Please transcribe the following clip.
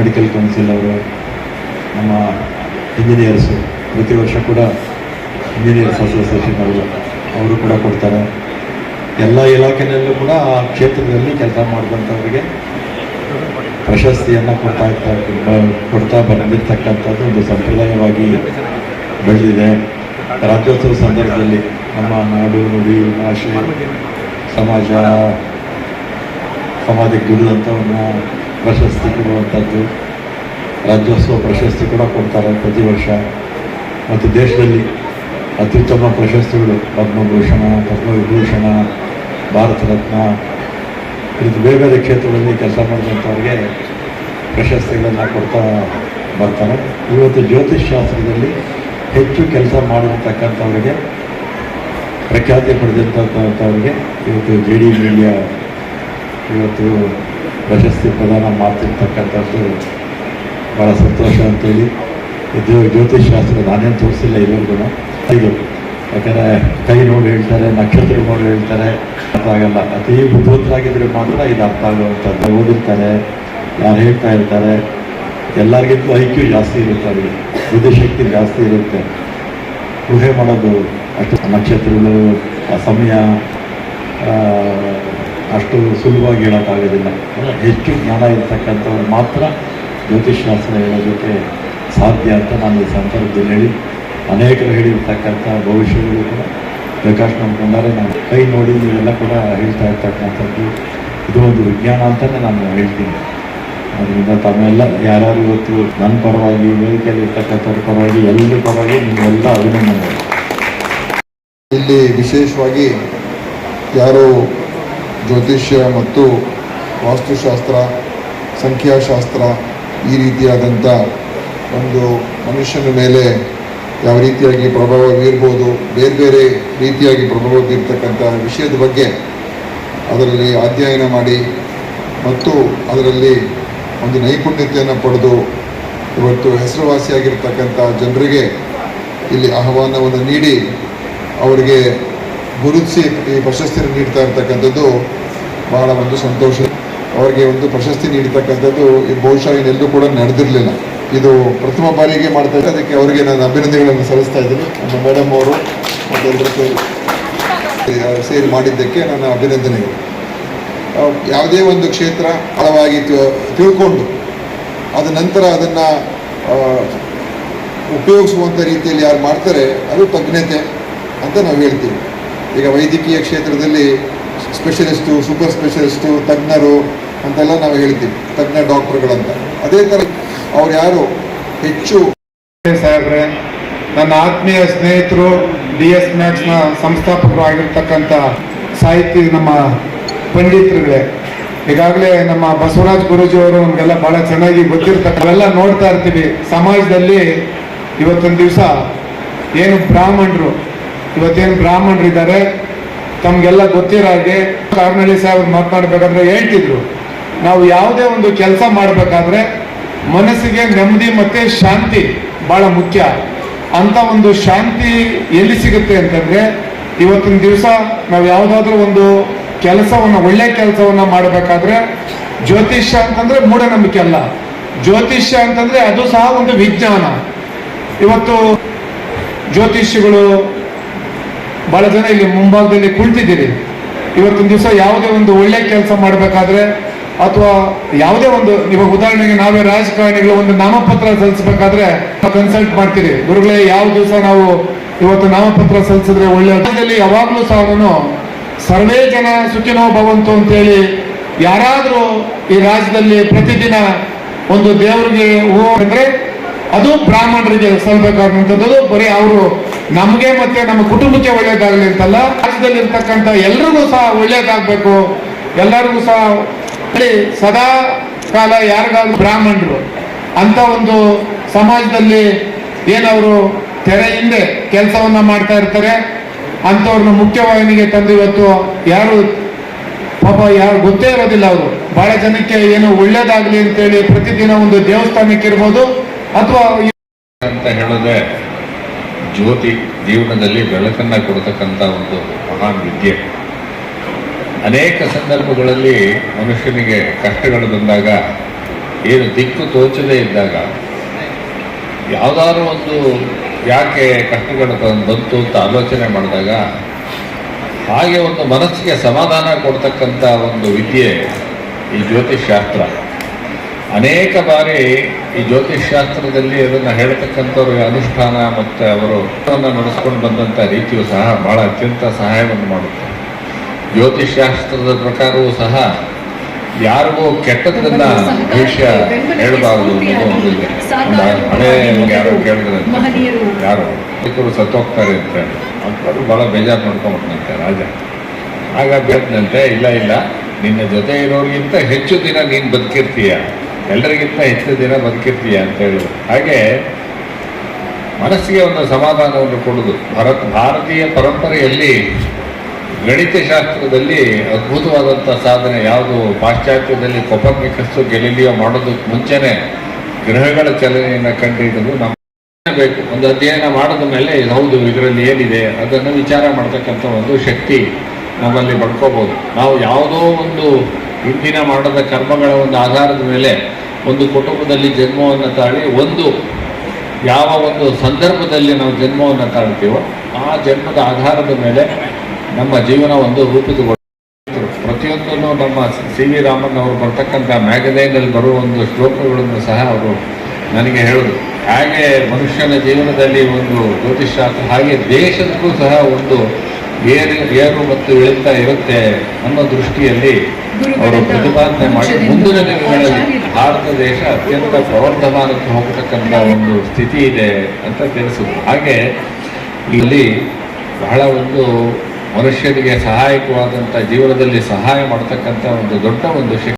Medical council ಅವರು, ನಮ್ಮ engineers, ಪ್ರತಿ ವರ್ಷ ಕೂಡ ಇಂಜಿನಿಯರ್ಸ್ ಅಸೋಸಿಯೇಷನ್ ಅವರು ಕೂಡ ಕೊಡ್ತಾರೆ. ಎಲ್ಲ ಇಲಾಖೆಯಲ್ಲೂ ಕೂಡ ಆ ಕ್ಷೇತ್ರದಲ್ಲಿ ಕೆಲಸ ಮಾಡಿದಂಥವ್ರಿಗೆ ಪ್ರಶಸ್ತಿಯನ್ನು ಕೊಡ್ತಾ ಬಂದಿರತಕ್ಕಂಥದ್ದು ಒಂದು ಸಂಪ್ರದಾಯವಾಗಿ ಬೆಳೆದಿದೆ. ರಾಜ್ಯೋತ್ಸವ ಸಂದರ್ಭದಲ್ಲಿ ನಮ್ಮ ನಾಡು, ನುಡಿ, ಭಾಷೆ, ಸಮಾಜಕ್ಕೆ ದುಡಿದಂಥವನ್ನ ಪ್ರಶಸ್ತಿ ಕೊಡುವಂಥದ್ದು, ರಾಜ್ಯೋತ್ಸವ ಪ್ರಶಸ್ತಿ ಕೂಡ ಕೊಡ್ತಾರೆ ಪ್ರತಿ ವರ್ಷ. ಮತ್ತು ದೇಶದಲ್ಲಿ ಅತ್ಯುತ್ತಮ ಪ್ರಶಸ್ತಿಗಳು ಪದ್ಮಭೂಷಣ, ಪದ್ಮವಿಭೂಷಣ, ಭಾರತ ರತ್ನ, ಇದು ಬೇರೆ ಬೇರೆ ಕ್ಷೇತ್ರದಲ್ಲಿ ಕೆಲಸ ಮಾಡಿದಂಥವ್ರಿಗೆ ಪ್ರಶಸ್ತಿಗಳನ್ನು ಕೊಡ್ತಾ ಬರ್ತಾರೆ. ಇವತ್ತು ಜ್ಯೋತಿಷ್ ಶಾಸ್ತ್ರದಲ್ಲಿ ಹೆಚ್ಚು ಕೆಲಸ ಮಾಡಿರ್ತಕ್ಕಂಥವ್ರಿಗೆ, ಪ್ರಖ್ಯಾತಿ ಪಡೆದಿರ್ತಕ್ಕಂಥವ್ರಿಗೆ ಇವತ್ತು JD ಮೀಡಿಯಾ ಇವತ್ತು ಪ್ರಶಸ್ತಿ ಪ್ರದಾನ ಮಾಡ್ತಿರ್ತಕ್ಕಂಥದ್ದು ಭಾಳ ಸಂತೋಷ ಅಂತೇಳಿ. ಇದು ಜ್ಯೋತಿಷ್ ಶಾಸ್ತ್ರ ನಾನೇನು ತೋರಿಸಿಲ್ಲ ಇಲ್ಲಿವರೆಗೂ. ಇದು ಯಾಕಂದರೆ ಕೈ ನೋಡಿ ಹೇಳ್ತಾರೆ, ನಕ್ಷತ್ರ ನೋಡಿ ಹೇಳ್ತಾರೆ, ಅರ್ಥ ಆಗಲ್ಲ. ಅತಿ ಬುದ್ಧಿವಂತರಾಗಿದ್ದರೆ ಮಾತ್ರ ಇದು ಅರ್ಥ ಆಗುವಂಥದ್ದು. ಓದಿರ್ತಾರೆ, ಯಾರು ಹೇಳ್ತಾ ಇರ್ತಾರೆ, ಎಲ್ಲರಿಗಿಂತಲೂ IQ ಜಾಸ್ತಿ ಇರುತ್ತೆ, ಅವರಿಗೆ ಬುದ್ಧಿಶಕ್ತಿ ಜಾಸ್ತಿ ಇರುತ್ತೆ. ಊಹೆ ಮಾಡೋದು ಅಷ್ಟು ನಕ್ಷತ್ರಗಳು, ಆ ಸಮಯ ಅಷ್ಟು ಸುಲಭವಾಗಿ ಹೇಳೋಕ್ಕಾಗೋದಿಲ್ಲ. ಹೆಚ್ಚು ಜ್ಞಾನ ಇರತಕ್ಕಂಥವ್ರು ಮಾತ್ರ ಜ್ಯೋತಿಷ್ಶಾಸ್ತ್ರ ಹೇಳೋದಕ್ಕೆ ಸಾಧ್ಯ ಅಂತ ನಾನು ಈ ಸಂದರ್ಭದಲ್ಲಿ ಹೇಳಿ, ಅನೇಕರು ಹೇಳಿರ್ತಕ್ಕಂಥ ಭವಿಷ್ಯಗಳು ಕೂಡ ಪ್ರಕಾಶ್ ಮಾಡ್ಕೊಂಡಾರೆ. ನಾನು ಕೈ ನೋಡಿ ನೀವೆಲ್ಲ ಕೂಡ ಹೇಳ್ತಾ ಇರ್ತಕ್ಕಂಥದ್ದು ಇದು ಒಂದು ವಿಜ್ಞಾನ ಅಂತಲೇ ನಾನು ಹೇಳ್ತೀನಿ. ಅದರಿಂದ ತಮ್ಮೆಲ್ಲ ಯಾರ್ಯಾರು ಇವತ್ತು ನನ್ನ ಪರವಾಗಿ, ವೇದಿಕೆಯಲ್ಲಿ ಇರ್ತಕ್ಕಂಥವ್ರ ಪರವಾಗಿ, ಎಲ್ಲರ ಪರವಾಗಿ ನಿಮ್ಮೆಲ್ಲ ಅಭಿನಂದನೆ. ಇಲ್ಲಿ ವಿಶೇಷವಾಗಿ ಯಾರು ಜ್ಯೋತಿಷ್ಯ ಮತ್ತು ವಾಸ್ತುಶಾಸ್ತ್ರ, ಸಂಖ್ಯಾಶಾಸ್ತ್ರ ಈ ರೀತಿಯಾದಂಥ ಒಂದು ಮನುಷ್ಯನ ಮೇಲೆ ಯಾವ ರೀತಿಯಾಗಿ ಪ್ರಭಾವ ಬೀರ್ಬೋದು, ಬೇರೆ ಬೇರೆ ರೀತಿಯಾಗಿ ಪ್ರಭಾವ ಬೀರ್ತಕ್ಕಂಥ ವಿಷಯದ ಬಗ್ಗೆ ಅದರಲ್ಲಿ ಅಧ್ಯಯನ ಮಾಡಿ ಮತ್ತು ಅದರಲ್ಲಿ ಒಂದು ನೈಪುಣ್ಯತೆಯನ್ನು ಪಡೆದು ಇವತ್ತು ಹೆಸರುವಾಸಿಯಾಗಿರ್ತಕ್ಕಂಥ ಜನರಿಗೆ ಇಲ್ಲಿ ಆಹ್ವಾನವನ್ನು ನೀಡಿ ಅವರಿಗೆ ಗುರುತಿಸಿ ಈ ಪ್ರಶಸ್ತಿಯನ್ನು ನೀಡ್ತಾ ಇರ್ತಕ್ಕಂಥದ್ದು ಬಹಳ ಒಂದು ಸಂತೋಷ. ಅವರಿಗೆ ಒಂದು ಪ್ರಶಸ್ತಿ ನೀಡ್ತಕ್ಕಂಥದ್ದು ಬಹುಶಃ ಇನ್ನೆಲ್ಲೂ ಕೂಡ ನಡೆದಿರಲಿಲ್ಲ. ಇದು ಪ್ರಥಮ ಬಾರಿಗೆ ಮಾಡ್ತಾ ಇದ್ದೆ. ಅದಕ್ಕೆ ಅವರಿಗೆ ನಾನು ಅಭಿನಂದನೆಗಳನ್ನು ಸಲ್ಲಿಸ್ತಾ ಇದ್ದೀನಿ. ನಮ್ಮ ಮೇಡಮ್ ಅವರು ಮತ್ತು ಎಲ್ಲರೂ ಸೇರಿ ಮಾಡಿದ್ದಕ್ಕೆ ನನ್ನ ಅಭಿನಂದನೆಗಳು. ಯಾವುದೇ ಒಂದು ಕ್ಷೇತ್ರ ಆಳವಾಗಿ ತಿಳ್ಕೊಂಡು ಅದ ನಂತರ ಅದನ್ನು ಉಪಯೋಗಿಸುವಂಥ ರೀತಿಯಲ್ಲಿ ಯಾರು ಮಾಡ್ತಾರೆ ಅದು ತಜ್ಞತೆ ಅಂತ ನಾವು ಹೇಳ್ತೀವಿ. ಈಗ ವೈದ್ಯಕೀಯ ಕ್ಷೇತ್ರದಲ್ಲಿ ಸ್ಪೆಷಲಿಸ್ಟು, ಸೂಪರ್ ಸ್ಪೆಷಲಿಸ್ಟು, ತಜ್ಞರು ಅಂತೆಲ್ಲ ನಾವು ಹೇಳ್ತೀವಿ, ತಜ್ಞ ಡಾಕ್ಟರ್ಗಳಂತ. ಅದೇ ಥರ ಅವ್ರು ಯಾರು ಹೆಚ್ಚು ಸಾಹೇಬ್ರೆ, ನನ್ನ ಆತ್ಮೀಯ ಸ್ನೇಹಿತರು, DS ಮ್ಯಾಕ್ಸ್ನ ಸಂಸ್ಥಾಪಕರು ಆಗಿರ್ತಕ್ಕಂಥ ಸಾಹಿತಿ ನಮ್ಮ ಪಂಡಿತರುಗಳೇ, ಈಗಾಗಲೇ ನಮ್ಮ ಬಸವರಾಜ್ ಗುರೂಜಿಯವರು ನಮಗೆಲ್ಲ ಭಾಳ ಚೆನ್ನಾಗಿ ಗೊತ್ತಿರ್ತಕ್ಕ ಅವೆಲ್ಲ ನೋಡ್ತಾ ಇರ್ತೀವಿ. ಸಮಾಜದಲ್ಲಿ ಇವತ್ತೊಂದು ದಿವಸ ಏನು ಇವತ್ತೇನು ಬ್ರಾಹ್ಮಣರು ಇದ್ದಾರೆ, ತಮಗೆಲ್ಲ ಗೊತ್ತಿರೋ ಹಾಗೆ ಕಾರ್ನಳ್ಳಿ ಸಾಹೇಬ್ ಮಾತನಾಡಬೇಕಾದ್ರೆ ಹೇಳ್ತಿದ್ರು, ನಾವು ಯಾವುದೇ ಒಂದು ಕೆಲಸ ಮಾಡಬೇಕಾದ್ರೆ ಮನಸ್ಸಿಗೆ ನೆಮ್ಮದಿ ಮತ್ತು ಶಾಂತಿ ಭಾಳ ಮುಖ್ಯ. ಅಂತ ಒಂದು ಶಾಂತಿ ಎಲ್ಲಿ ಸಿಗುತ್ತೆ ಅಂತಂದರೆ, ಇವತ್ತಿನ ದಿವಸ ನಾವು ಯಾವುದಾದ್ರೂ ಒಂದು ಕೆಲಸವನ್ನು, ಒಳ್ಳೆ ಕೆಲಸವನ್ನು ಮಾಡಬೇಕಾದ್ರೆ ಜ್ಯೋತಿಷ್ಯ ಅಂತಂದರೆ ಮೂಢನಂಬಿಕೆ ಅಲ್ಲ. ಜ್ಯೋತಿಷ್ಯ ಅಂತಂದರೆ ಅದು ಸಹ ಒಂದು ವಿಜ್ಞಾನ. ಇವತ್ತು ಜ್ಯೋತಿಷ್ಯಗಳು ಭಾಳ ಜನ ಇಲ್ಲಿ ಮುಂಭಾಗದಲ್ಲಿ ಕುಳಿತಿದ್ದೀರಿ. ಇವತ್ತಿನ ದಿವಸ ಯಾವುದೇ ಒಂದು ಒಳ್ಳೆ ಕೆಲಸ ಮಾಡಬೇಕಾದ್ರೆ ಅಥವಾ ಯಾವುದೇ ಒಂದು, ಇವಾಗ ಉದಾಹರಣೆಗೆ ನಾವೇ ರಾಜಕಾರಣಿಗಳು ಒಂದು ನಾಮಪತ್ರ ಸಲ್ಲಿಸಬೇಕಾದ್ರೆ ಕನ್ಸಲ್ಟ್ ಮಾಡ್ತೀರಿ, ಗುರುಗಳೇ ಯಾವ ದಿವಸ ನಾವು ಇವತ್ತು ನಾಮಪತ್ರ ಸಲ್ಲಿಸಿದ್ರೆ ಒಳ್ಳೆಯದಲ್ಲಿ. ಯಾವಾಗಲೂ ಸಹ ನಾನು ಸರ್ವೇ ಜನ ಸುಖಿನೋ ಭವಂತು ಅಂತೇಳಿ ಯಾರಾದರೂ ಈ ರಾಜ್ಯದಲ್ಲಿ ಪ್ರತಿದಿನ ಒಂದು ದೇವರಿಗೆ ಅಂದ್ರೆ ಅದು ಬ್ರಾಹ್ಮಣರಿಗೆ ಸಲ್ಲಬೇಕಾದಂಥದ್ದು. ಬರೀ ಅವರು ನಮಗೆ ಮತ್ತೆ ನಮ್ಮ ಕುಟುಂಬಕ್ಕೆ ಒಳ್ಳೇದಾಗಲಿ ಅಂತಲ್ಲ, ರಾಜ್ಯದಲ್ಲಿ ಇರ್ತಕ್ಕಂಥ ಎಲ್ರಿಗೂ ಸಹ ಒಳ್ಳೇದಾಗಬೇಕು, ಎಲ್ಲರಿಗೂ ಸಹ ಸದಾ ಕಾಲ ಯಾರಿಗಾದ್ರೂ ಬ್ರಾಹ್ಮಣರು ಅಂತ ಒಂದು ಸಮಾಜದಲ್ಲಿ ಏನವರು ತೆರೆ ಹಿಂದೆ ಕೆಲಸವನ್ನ ಮಾಡ್ತಾ ಇರ್ತಾರೆ, ಅಂಥವ್ರನ್ನ ಮುಖ್ಯವಾಹಿನಿಗೆ ತಂದು ಇವತ್ತು ಯಾರು ಪಾಪ ಯಾರು ಗೊತ್ತೇ ಇರೋದಿಲ್ಲ, ಅವರು ಬಹಳ ಜನಕ್ಕೆ ಏನು ಒಳ್ಳೇದಾಗ್ಲಿ ಅಂತೇಳಿ ಪ್ರತಿದಿನ ಒಂದು ದೇವಸ್ಥಾನಕ್ಕೆ ಇರ್ಬೋದು ಅಥವಾ ಅಂತ ಹೇಳಿದ್ರೆ ಜ್ಯೋತಿ ಜೀವನದಲ್ಲಿ ಬೆಳಕನ್ನ ಕೊಡ್ತಕ್ಕಂಥ ಒಂದು ಮಹಾನ್ ವಿದ್ಯೆ. ಅನೇಕ ಸಂದರ್ಭಗಳಲ್ಲಿ ಮನುಷ್ಯನಿಗೆ ಕಷ್ಟಗಳು ಬಂದಾಗ ಏನು ದಿಕ್ಕು ತೋಚದೇ ಇದ್ದಾಗ ಯಾವುದಾದ್ರೂ ಒಂದು ಯಾಕೆ ಕಷ್ಟಗಳು ಬಂತು ಅಂತ ಆಲೋಚನೆ ಮಾಡಿದಾಗ ಹಾಗೆ ಒಂದು ಮನಸ್ಸಿಗೆ ಸಮಾಧಾನ ಕೊಡ್ತಕ್ಕಂಥ ಒಂದು ವಿದ್ಯೆ ಈ ಜ್ಯೋತಿಷ್ಶಾಸ್ತ್ರ. ಅನೇಕ ಬಾರಿ ಈ ಜ್ಯೋತಿಷ್ಶಾಸ್ತ್ರದಲ್ಲಿ ಅದನ್ನು ಹೇಳ್ತಕ್ಕಂಥವ್ರಿಗೆ ಅನುಷ್ಠಾನ ಮತ್ತು ಅವರು ನಡೆಸ್ಕೊಂಡು ಬಂದಂಥ ರೀತಿಯು ಸಹ ಭಾಳ ಅತ್ಯಂತ ಸಹಾಯವನ್ನು ಮಾಡುತ್ತೆ. ಜ್ಯೋತಿಷ್ಶಾಸ್ತ್ರದ ಪ್ರಕಾರವೂ ಸಹ ಯಾರಿಗೂ ಕೆಟ್ಟದನ್ನ ಭವಿಷ್ಯ ಹೇಳಬಾರದು ಅನ್ನೋದು ಒಂದಿದೆ. ಹಳೆ ಯಾರೋ ಕೇಳಿದ್ರೆ ಯಾರು ಅದಕ್ಕೂ ಸತ್ತೋಗ್ತಾರೆ ಅಂತ ಅಂಥವ್ರು ಭಾಳ ಬೇಜಾರು ಮಾಡ್ಕೊಂಡ್ಬಿಟ್ಟಂತೆ ರಾಜ. ಆಗ ಬೇಕಂತೆ, ಇಲ್ಲ ನಿನ್ನ ಜೊತೆ ಇರೋರಿಗಿಂತ ಹೆಚ್ಚು ದಿನ ನೀನು ಬದುಕಿರ್ತೀಯ, ಎಲ್ಲರಿಗಿಂತ ಹೆಚ್ಚು ದಿನ ಬದುಕಿರ್ತೀಯ ಅಂತ ಹೇಳಿದ್ರು. ಹಾಗೆ ಮನಸ್ಸಿಗೆ ಒಂದು ಸಮಾಧಾನವನ್ನು ಕೊಡುವುದು. ಭಾರತೀಯ ಪರಂಪರೆಯಲ್ಲಿ ಗಣಿತಶಾಸ್ತ್ರದಲ್ಲಿ ಅದ್ಭುತವಾದಂಥ ಸಾಧನೆ ಯಾವುದು, ಪಾಶ್ಚಾತ್ಯದಲ್ಲಿ ಕೊಪರ್ನಿಕಸ್ ಗೆಲಿಲಿಯೋ ಮಾಡೋದಕ್ಕೆ ಮುಂಚೆನೆ ಗ್ರಹಗಳ ಚಲನೆಯನ್ನು ಕಂಡುಹಿಡಿದು ನಮ್ಮ ಬೇಕು. ಒಂದು ಅಧ್ಯಯನ ಮಾಡಿದ ಮೇಲೆ ಹೌದು ಇದರಲ್ಲಿ ಏನಿದೆ ಅದನ್ನು ವಿಚಾರ ಮಾಡ್ತಕ್ಕಂಥ ಒಂದು ಶಕ್ತಿ ನಮ್ಮಲ್ಲಿ ಪಡ್ಕೋಬೋದು. ನಾವು ಯಾವುದೋ ಒಂದು ಹಿಂದಿನ ಮಾಡದ ಕರ್ಮಗಳ ಒಂದು ಆಧಾರದ ಮೇಲೆ ಒಂದು ಕುಟುಂಬದಲ್ಲಿ ಜನ್ಮವನ್ನು ತಾಳಿ ಯಾವ ಒಂದು ಸಂದರ್ಭದಲ್ಲಿ ನಾವು ಜನ್ಮವನ್ನು ತಾಳ್ತೀವೋ ಆ ಜನ್ಮದ ಆಧಾರದ ಮೇಲೆ ನಮ್ಮ ಜೀವನ ಒಂದು ರೂಪಿತಗೊಳ್ಳುತ್ತೆ. ಪ್ರತಿಯೊಂದನ್ನು ನಮ್ಮ ಸಿ ವಿ ರಾಮನ್ ಅವರು ಬರ್ತಕ್ಕಂಥ ಮ್ಯಾಗಝೈನಲ್ಲಿ ಬರುವ ಒಂದು ಶ್ಲೋಕಗಳನ್ನು ಸಹ ಅವರು ನನಗೆ ಹೇಳಿದ್ರು. ಹಾಗೆ ಮನುಷ್ಯನ ಜೀವನದಲ್ಲಿ ಒಂದು ಜ್ಯೋತಿಷ್ಶಾಸ್ತ್ರ ಹಾಗೆ ದೇಶಕ್ಕೂ ಸಹ ಒಂದು ಏರು ಮತ್ತು ಇಳಿತಾ ಇರುತ್ತೆ ಅನ್ನೋ ದೃಷ್ಟಿಯಲ್ಲಿ ಅವರು ಪ್ರತಿಪಾದನೆ ಮಾಡಿ ಮುಂದಿನ ದಿನಗಳಲ್ಲಿ ಭಾರತ ದೇಶ ಅತ್ಯಂತ ಪ್ರವರ್ಧಮಾನಕ್ಕೆ ಹೋಗತಕ್ಕಂಥ ಒಂದು ಸ್ಥಿತಿ ಇದೆ ಅಂತ ತಿಳಿಸಿದ್ರು. ಹಾಗೆ ಇಲ್ಲಿ ಬಹಳ ಒಂದು ಮನುಷ್ಯನಿಗೆ ಸಹಾಯಕವಾದಂಥ ಜೀವನದಲ್ಲಿ ಸಹಾಯ ಮಾಡ್ತಕ್ಕಂಥ ಒಂದು ದೊಡ್ಡ ಒಂದು ಶಕ್ತಿ